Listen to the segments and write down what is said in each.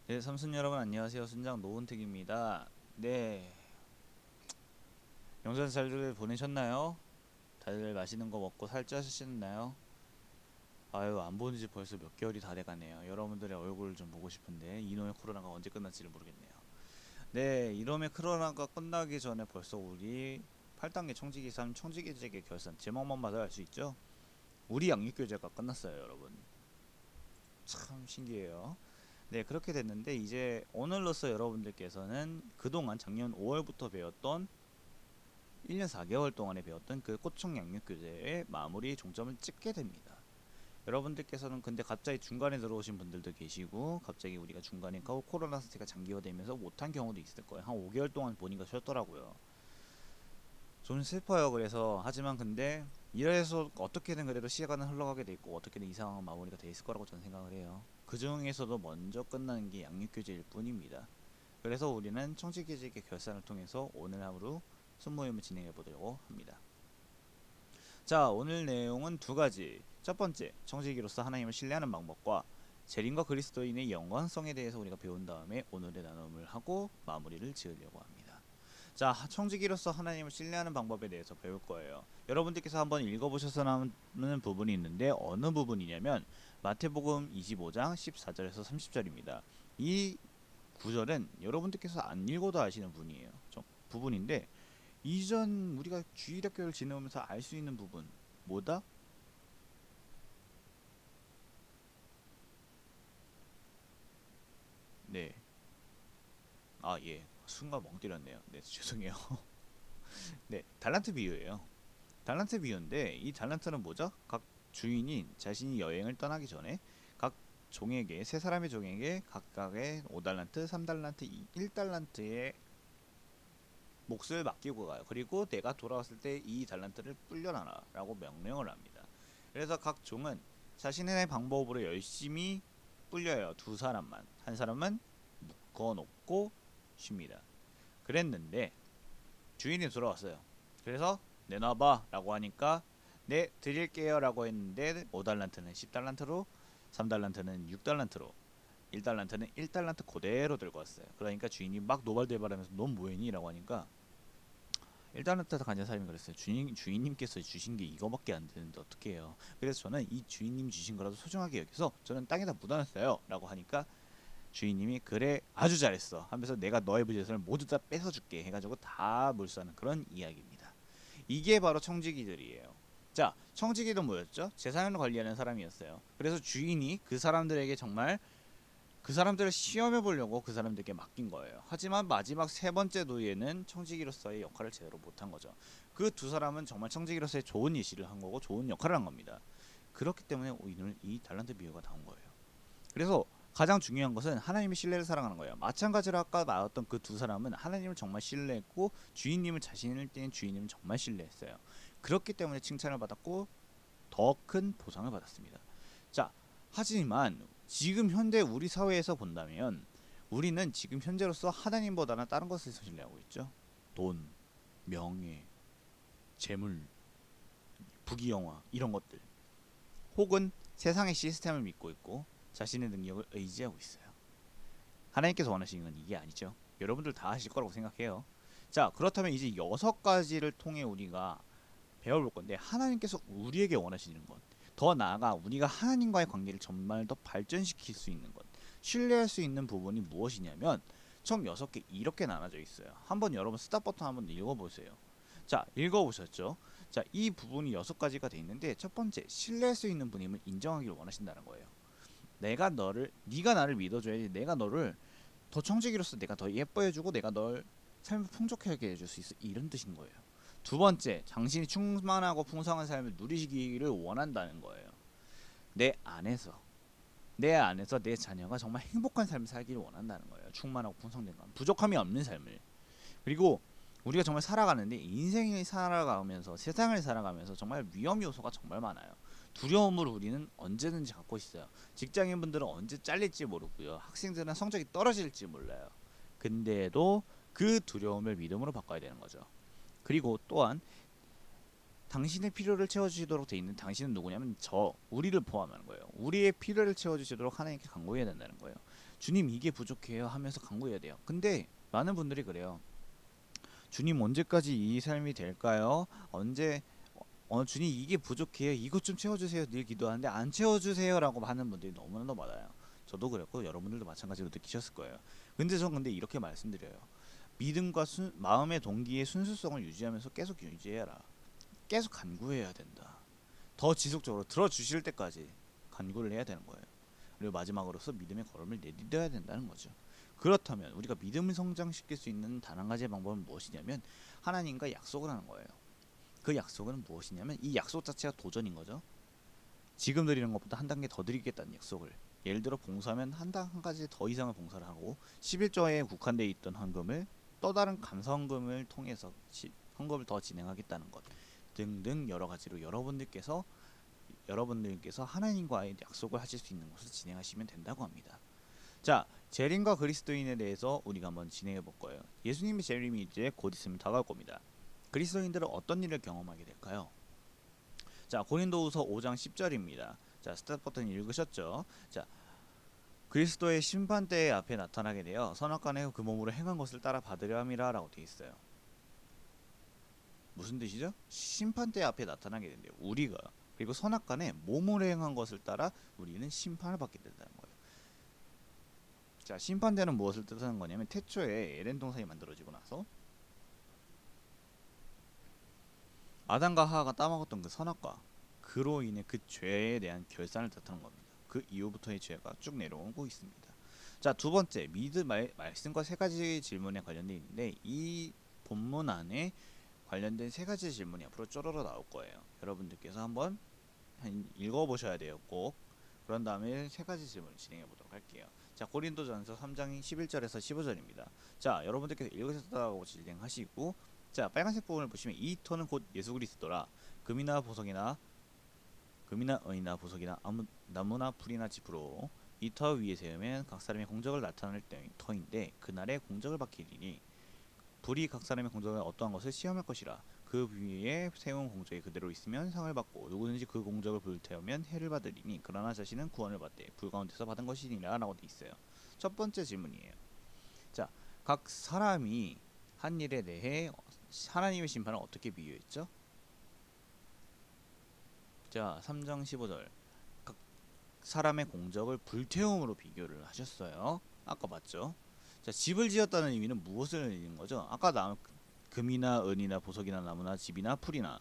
네, 삼순 여러분 안녕하세요. 순장 노은택입니다. 네, 명절 잘들 보내셨나요? 다들 맛있는 거 먹고 살찌셨나요? 아유, 안 본 지 벌써 몇 개월이 다 돼가네요. 여러분들의 얼굴을 좀 보고 싶은데 이놈의 코로나가 언제 끝날지를 모르겠네요. 네, 이놈의 코로나가 끝나기 전에 벌써 우리 8단계 청지기 3 청지기제계 결산 제목만 봐도 알 수 있죠? 우리 양육교제가 끝났어요, 여러분. 참 신기해요. 네, 그렇게 됐는데 이제 오늘로써 여러분들께서는 그동안 작년 5월부터 배웠던 1년 4개월 동안에 배웠던 그 꽃청 양육 교재의 마무리 종점을 찍게 됩니다. 여러분들께서는 근데 갑자기 중간에 들어오신 분들도 계시고 갑자기 우리가 중간에 코로나 사태가 장기화되면서 못한 경우도 있을 거예요. 한 5개월 동안 보니까 쉬었더라고요. 좀 슬퍼요. 그래서 하지만 근데 이래서 어떻게든 그래도 시간은 흘러가게 돼 있고 어떻게든 이 상황은 마무리가 돼 있을 거라고 저는 생각을 해요. 그 중에서도 먼저 끝나는 게 양육교재일 뿐입니다. 그래서 우리는 청지기직의 결산을 통해서 오늘 하루 순모임을 진행해 보려고 합니다. 자, 오늘 내용은 두 가지. 첫 번째, 청지기로서 하나님을 신뢰하는 방법과 재림과 그리스도인의 영원성에 대해서 우리가 배운 다음에 오늘의 나눔을 하고 마무리를 지으려고 합니다. 자, 청지기로서 하나님을 신뢰하는 방법에 대해서 배울 거예요. 여러분들께서 한번 읽어보셔서 나오는 부분이 있는데 어느 부분이냐면 마태복음 25장 14절에서 30절입니다. 이 구절은 여러분들께서 안 읽어도 아시는 부분인데 이전 우리가 주일학교를 지내면서 알 수 있는 부분 뭐다? 네. 아, 예. 순간 멍 때렸네요. 네, 죄송해요. 네, 달란트 비유예요. 달란트 비유인데 이 달란트는 뭐죠? 각 주인이 자신이 여행을 떠나기 전에 각 종에게 세 사람의 종에게 각각의 5달란트, 3달란트, 1달란트의 몫을 맡기고 가요. 그리고 내가 돌아왔을 때 이 달란트를 불려놔라라고 명령을 합니다. 그래서 각 종은 자신의 방법으로 열심히 불려요. 두 사람만. 한 사람은 묶어놓고 쉽니다. 그랬는데 주인이 돌아왔어요. 그래서 내놔봐 라고 하니까 네 드릴게요 라고 했는데 5달란트는 10달란트로 3달란트는 6달란트로 1달란트는 1달란트 그대로 들고 왔어요. 그러니까 주인이 막 노발대발하면서 넌 뭐했니? 라고 하니까 1달란트 가진 사람이 그랬어요. 주인님께서 주신 게 이거밖에 안 되는데 어떻게 해요? 그래서 저는 이 주인님이 주신 거라도 소중하게 여기서 저는 땅에다 묻어놨어요 라고 하니까 주인님이 그래 아주 잘했어 하면서 내가 너의 부재산을 모두 다 뺏어줄게 해가지고 다 몰수하는 그런 이야기입니다. 이게 바로 청지기들이에요. 자, 청지기도 뭐였죠? 재산을 관리하는 사람이었어요. 그래서 주인이 그 사람들에게 정말 그 사람들을 시험해 보려고 그 사람들에게 맡긴 거예요. 하지만 마지막 세 번째 노예는 청지기로서의 역할을 제대로 못한 거죠. 그 두 사람은 정말 청지기로서의 좋은 예시를 한 거고 좋은 역할을 한 겁니다. 그렇기 때문에 오늘 이 달란트 비유가 나온 거예요. 그래서 가장 중요한 것은 하나님의 신뢰를 사랑하는 거예요. 마찬가지로 아까 나왔던 그 두 사람은 하나님을 정말 신뢰했고 주인님을 자신을 띄는 주인님을 정말 신뢰했어요. 그렇기 때문에 칭찬을 받았고 더 큰 보상을 받았습니다. 자, 하지만 지금 현대 우리 사회에서 본다면 우리는 지금 현재로서 하나님보다는 다른 것을 신뢰하고 있죠. 돈, 명예, 재물, 부귀영화 이런 것들. 혹은 세상의 시스템을 믿고 있고 자신의 능력을 의지하고 있어요. 하나님께서 원하시는 건 이게 아니죠. 여러분들 다 하실 거라고 생각해요. 자, 그렇다면 이제 6가지를 통해 우리가 배워볼 건데 하나님께서 우리에게 원하시는 것, 더 나아가 우리가 하나님과의 관계를 정말 더 발전시킬 수 있는 것, 신뢰할 수 있는 부분이 무엇이냐면 총 6개 이렇게 나눠져 있어요. 한번 여러분 스탑 버튼 한번 읽어보세요. 자, 읽어보셨죠? 자, 이 부분이 6가지가 돼 있는데 첫 번째, 신뢰할 수 있는 분임을 인정하기를 원하신다는 거예요. 네가 나를 믿어줘야지. 내가 너를 더 청지기로서 내가 더 예뻐해주고 내가 널 삶을 풍족하게 해줄 수 있어. 이런 뜻인 거예요. 두 번째, 당신이 충만하고 풍성한 삶을 누리시기를 원한다는 거예요. 내 안에서 내 자녀가 정말 행복한 삶을 살기를 원한다는 거예요. 충만하고 풍성된 것, 부족함이 없는 삶을. 그리고 우리가 정말 살아가는데 인생을 살아가면서 세상을 살아가면서 정말 위험 요소가 정말 많아요. 두려움을 우리는 언제든지 갖고 있어요. 직장인분들은 언제 잘릴지 모르고요. 학생들은 성적이 떨어질지 몰라요. 근데도 그 두려움을 믿음으로 바꿔야 되는 거죠. 그리고 또한 당신의 필요를 채워주시도록 돼 있는 당신은 누구냐면 우리를 포함하는 거예요. 우리의 필요를 채워주시도록 하나님께 간구해야 된다는 거예요. 주님 이게 부족해요 하면서 간구해야 돼요. 근데 많은 분들이 그래요. 주님 언제까지 이 삶이 될까요? 언제 주님 이게 부족해요. 이것 좀 채워주세요. 늘 기도하는데 안 채워주세요라고 하는 분들이 너무나 많아요. 저도 그랬고 여러분들도 마찬가지로 느끼셨을 거예요. 근데 이렇게 말씀드려요. 믿음과 마음의 동기의 순수성을 유지하면서 계속 유지해라. 계속 간구해야 된다. 더 지속적으로 들어주실 때까지 간구를 해야 되는 거예요. 그리고 마지막으로서 믿음의 걸음을 내딛어야 된다는 거죠. 그렇다면 우리가 믿음을 성장시킬 수 있는 단 한 가지의 방법은 무엇이냐면 하나님과 약속을 하는 거예요. 그 약속은 무엇이냐면 이 약속 자체가 도전인 거죠. 지금 드리는 것보다 한 단계 더 드리겠다는 약속을. 예를 들어 봉사하면 한 가지 더 이상의 봉사를 하고 11조에 국한되어 있던 헌금을 또 다른 감사헌금을 통해서 헌금을 더 진행하겠다는 것 등등 여러 가지로 여러분들께서 하나님과의 약속을 하실 수 있는 것을 진행하시면 된다고 합니다. 자, 재림과 그리스도인에 대해서 우리가 한번 진행해 볼 거예요. 예수님의 재림이 이제 곧 있으면 다가올 겁니다. 그리스도인들은 어떤 일을 경험하게 될까요? 자, 고린도후서 5장 10절입니다. 자, 스타트 버튼 읽으셨죠? 자, 그리스도의 심판대의 앞에 나타나게 되어 선악간에 그 몸으로 행한 것을 따라 받으려 함이라라고 되어 있어요. 무슨 뜻이죠? 심판대 앞에 나타나게 된대요. 우리가 그리고 선악간에 몸으로 행한 것을 따라 우리는 심판을 받게 된다는 거예요. 자, 심판대는 무엇을 뜻하는 거냐면 태초에 에덴 동산이 만들어지고 나서 아담과 하하가 따먹었던 그 선악과 그로 인해 그 죄에 대한 결산을 뜻하는 겁니다. 그 이후부터의 죄가 쭉 내려오고 있습니다. 자, 두 번째 말씀과 세 가지 질문에 관련되어 있는데 이 본문 안에 관련된 세 가지 질문이 앞으로 쪼로로 나올 거예요. 여러분들께서 한번 읽어보셔야 돼요. 꼭. 그런 다음에 세 가지 질문을 진행해 보도록 할게요. 자, 고린도전서 3장 11절에서 15절입니다. 자, 여러분들께서 읽으셨다고 진행하시고, 자, 빨간색 부분을 보시면 이 터는 곧 예수 그리스도라. 금이나 은이나 보석이나 나무나 풀이나 짚으로 이 터 위에 세우면 각 사람의 공적을 나타낼 터인데 그날의 공적을 받기리니 불이 각 사람의 공적을 어떠한 것을 시험할 것이라. 그 위에 세운 공적이 그대로 있으면 상을 받고 누구든지 그 공적을 불태우면 해를 받으리니 그러나 자신은 구원을 받되 불 가운데서 받은 것이니라 라고 되어 있어요. 첫 번째 질문이에요. 자, 각 사람이 한 일에 대해 하나님의 심판을 어떻게 비유했죠? 자, 3장 15절 각 사람의 공적을 불태움으로 비교를 하셨어요. 아까 봤죠? 자, 집을 지었다는 의미는 무엇을 의미하는 거죠? 아까 금이나 은이나 보석이나 나무나 집이나 풀이나,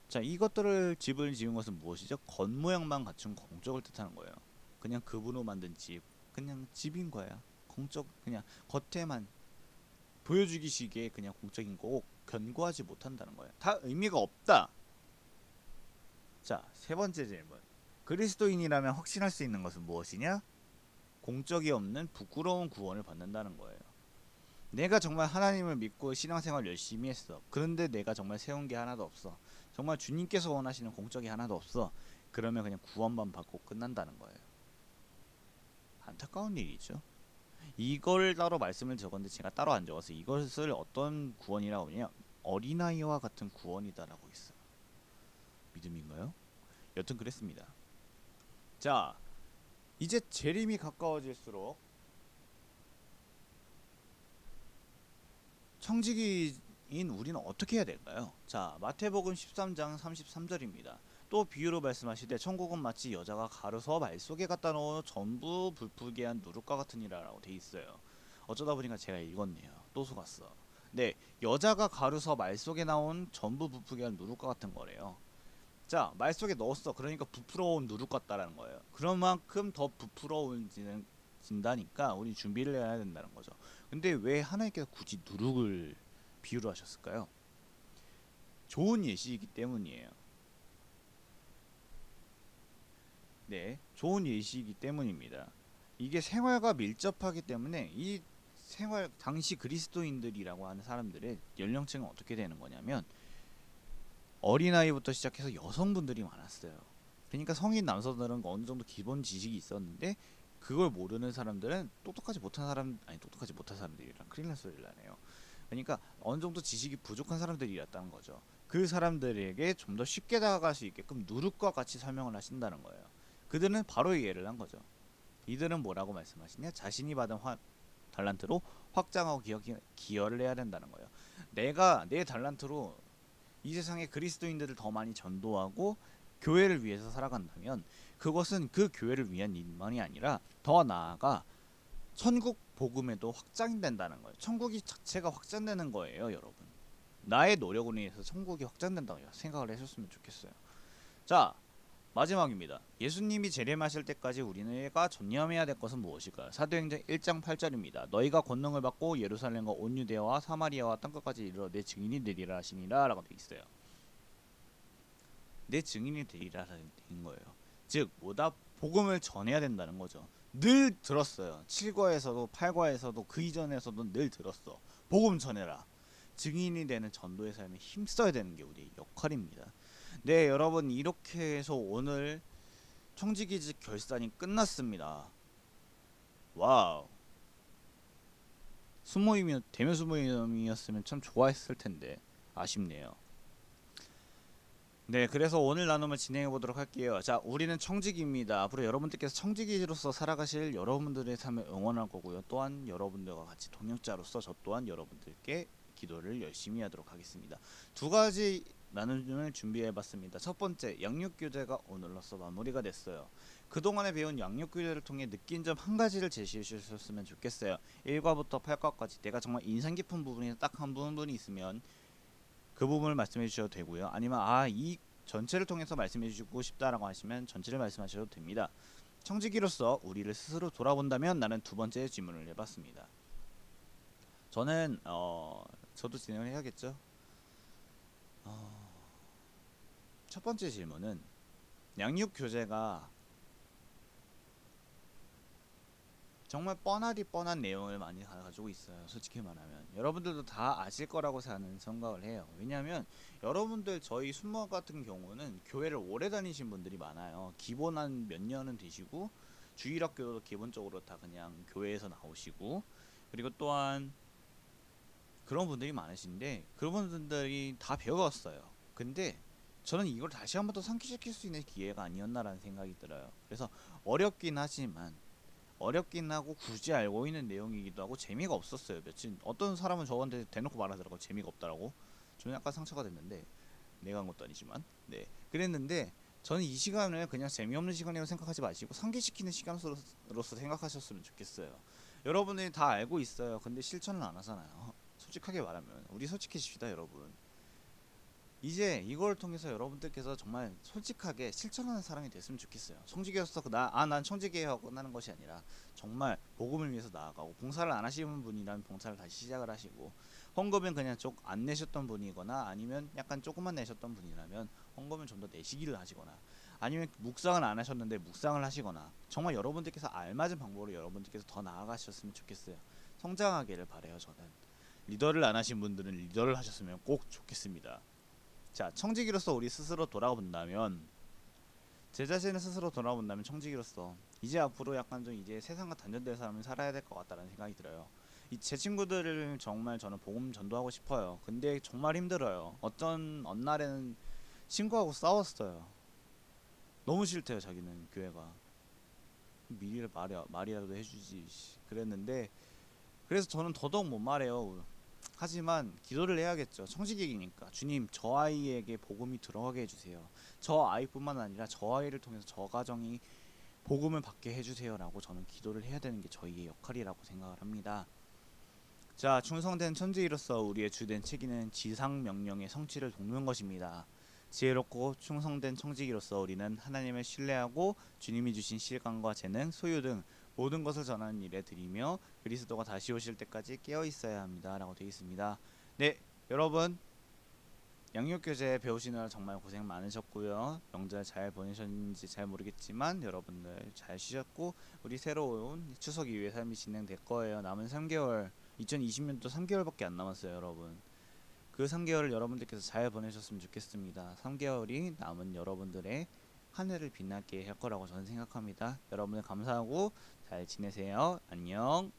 자, 이것들을 집을 지은 것은 무엇이죠? 겉모양만 갖춘 공적을 뜻하는 거예요. 그냥 급으로 만든 집, 그냥 집인 거야. 공적, 그냥 겉에만 보여주기식의 그냥 공적인 거고 견고하지 못한다는 거예요. 다 의미가 없다. 자, 세 번째 질문. 그리스도인이라면 확신할 수 있는 것은 무엇이냐? 공적이 없는 부끄러운 구원을 받는다는 거예요. 내가 정말 하나님을 믿고 신앙생활 열심히 했어. 그런데 내가 정말 세운 게 하나도 없어. 정말 주님께서 원하시는 공적이 하나도 없어. 그러면 그냥 구원만 받고 끝난다는 거예요. 안타까운 일이죠. 이걸 따로 말씀을 적었는데 제가 따로 안 적어서 이것을 어떤 구원이라고 하냐? 어린아이와 같은 구원이다라고 있어요. 믿음인가요? 여튼 그랬습니다. 자, 이제 재림이 가까워질수록 청지기인 우리는 어떻게 해야 될까요? 자, 마태복음 13장 33절입니다. 또 비유로 말씀하시되 천국은 마치 여자가 가루서 말 속에 갖다 넣어 전부 불풀게 한 누룩과 같으니라라고 돼 있어요. 어쩌다 보니까 제가 읽었네요. 또 속았어. 네, 여자가 가루서 말 속에 나온 전부 부풀게 한 누룩과 같은 거래요. 자, 말 속에 넣었어. 그러니까 부풀어온 누룩 같다라는 거예요. 그런 만큼 더 부풀어진다니까 우리 준비를 해야 된다는 거죠. 근데 왜 하나님께서 굳이 누룩을 비유로 하셨을까요? 좋은 예시이기 때문이에요. 네, 좋은 예시이기 때문입니다. 이게 생활과 밀접하기 때문에 이 생활 당시 그리스도인들이라고 하는 사람들의 연령층은 어떻게 되는 거냐면 어린아이부터 시작해서 여성분들이 많았어요. 그러니까 성인 남성들은 어느 정도 기본 지식이 있었는데 그걸 모르는 사람들은 똑똑하지 못한 사람들이랑 큰일 날 소리를 하네요. 그러니까 어느 정도 지식이 부족한 사람들이었다는 거죠. 그 사람들에게 좀 더 쉽게 다가갈 수 있게끔 누룩과 같이 설명을 하신다는 거예요. 그들은 바로 이해를 한 거죠. 이들은 뭐라고 말씀하시냐? 자신이 받은 달란트로 확장하고 기여를 해야 된다는 거예요. 내가 내 달란트로 이 세상에 그리스도인들을 더 많이 전도하고 교회를 위해서 살아간다면 그것은 그 교회를 위한 일만이 아니라 더 나아가 천국 복음에도 확장이 된다는 거예요. 천국이 자체가 확장되는 거예요, 여러분. 나의 노력으로 인해서 천국이 확장된다고 생각을 해줬으면 좋겠어요. 자, 마지막입니다. 예수님이 재림하실 때까지 우리가 전념해야 될 것은 무엇일까요? 사도행전 1장 8절입니다. 너희가 권능을 받고 예루살렘과 온 유대와 사마리아와 땅끝까지 이르러 내 증인이 되리라 하시니라 라고 되어 있어요. 내 증인이 되리라는 거예요. 즉 뭐다? 복음을 전해야 된다는 거죠. 늘 들었어요. 7과에서도 8과에서도 그 이전에서도 늘 들었어. 복음 전해라. 증인이 되는 전도의 삶에 힘써야 되는 게 우리의 역할입니다. 네, 여러분, 이렇게 해서 오늘 청지기직 결산이 끝났습니다. 와우. 대면 수모임이었으면 참 좋아했을 텐데 아쉽네요. 네, 그래서 오늘 나눔을 진행해 보도록 할게요. 자, 우리는 청지기입니다. 앞으로 여러분들께서 청지기로서 살아가실 여러분들의 삶을 응원할 거고요. 또한 여러분들과 같이 동역자로서 저 또한 여러분들께 기도를 열심히 하도록 하겠습니다. 두 가지 나눔을 준비해 봤습니다. 첫 번째, 양육교재가 오늘로써 마무리가 됐어요. 그동안에 배운 양육교재를 통해 느낀 점 한 가지를 제시해 주셨으면 좋겠어요. 1과부터 8과까지 내가 정말 인상 깊은 부분이 딱 한 부분이 있으면 그 부분을 말씀해 주셔도 되고요. 아니면 이 전체를 통해서 말씀해 주고 싶다라고 하시면 전체를 말씀하셔도 됩니다. 청지기로서 우리를 스스로 돌아본다면 나는 두 번째 질문을 해봤습니다. 저도 진행을 해야겠죠. 첫 번째 질문은 양육 교재가 정말 뻔한 내용을 많이 가지고 있어요. 솔직히 말하면 여러분들도 다 아실 거라고 생각을 해요. 왜냐하면 여러분들 저희 순모 같은 경우는 교회를 오래 다니신 분들이 많아요. 기본 한 몇 년은 되시고 주일학교도 기본적으로 다 그냥 교회에서 나오시고, 그리고 또한 그런 분들이 많으신데 그런 분들이 다 배워왔어요. 근데 저는 이걸 다시 한 번 더 상기시킬 수 있는 기회가 아니었나라는 생각이 들어요. 그래서 어렵긴 하지만 어렵긴 하고 굳이 알고 있는 내용이기도 하고 재미가 없었어요. 며칠 어떤 사람은 저한테 대놓고 말하더라고. 재미가 없다라고. 저는 약간 상처가 됐는데 내가 한 것도 아니지만 네, 그랬는데 저는 이 시간을 그냥 재미없는 시간이라고 생각하지 마시고 상기시키는 시간으로서 생각하셨으면 좋겠어요. 여러분들이 다 알고 있어요. 근데 실천을 안 하잖아요. 솔직하게 말하면 우리 솔직해집시다, 여러분. 이제 이걸 통해서 여러분들께서 정말 솔직하게 실천하는 사람이 됐으면 좋겠어요. 청지기로서 난 청지기에 하고 나는 것이 아니라 정말 복음을 위해서 나아가고, 봉사를 안 하시는 분이라면 봉사를 다시 시작을 하시고, 헌금은 그냥 쪽 안 내셨던 분이거나 아니면 약간 조금만 내셨던 분이라면 헌금은 좀 더 내시기를 하시거나, 아니면 묵상을 안 하셨는데 묵상을 하시거나, 정말 여러분들께서 알맞은 방법으로 여러분들께서 더 나아가셨으면 좋겠어요. 성장하기를 바래요. 저는 리더를 안 하신 분들은 리더를 하셨으면 꼭 좋겠습니다. 자, 청지기로서 우리 스스로 돌아본다면, 제 자신을 스스로 돌아본다면 청지기로서 이제 앞으로 약간 좀 이제 세상과 단절된 사람을 살아야 될 것 같다는 생각이 들어요. 제 친구들을 정말 저는 복음 전도하고 싶어요. 근데 정말 힘들어요. 어떤 날에는 친구하고 싸웠어요. 너무 싫대요. 자기는 교회가 미리 말이라도 해주지 그랬는데, 그래서 저는 더더욱 못 말해요. 하지만 기도를 해야겠죠. 청지기이니까 주님, 저 아이에게 복음이 들어가게 해주세요. 저 아이뿐만 아니라 저 아이를 통해서 저 가정이 복음을 받게 해주세요라고 저는 기도를 해야 되는 게 저희의 역할이라고 생각을 합니다. 자, 충성된 천지기로서 우리의 주된 책임은 지상 명령의 성취를 돕는 것입니다. 지혜롭고 충성된 청지기로서 우리는 하나님을 신뢰하고 주님이 주신 시간과 재능, 소유 등 모든 것을 전하는 일에 드리며 그리스도가 다시 오실 때까지 깨어 있어야 합니다. 라고 되어 있습니다. 네, 여러분, 양육교재 배우시느라 정말 고생 많으셨고요. 명절 잘 보내셨는지 잘 모르겠지만 여러분들 잘 쉬셨고, 우리 새로운 추석 이후의 삶이 진행될 거예요. 남은 3개월, 2020년도 3개월밖에 안 남았어요, 여러분. 그 3개월을 여러분들께서 잘 보내셨으면 좋겠습니다. 3개월이 남은 여러분들의 한 해를 빛나게 할 거라고 저는 생각합니다. 여러분들 감사하고 잘 지내세요. 안녕.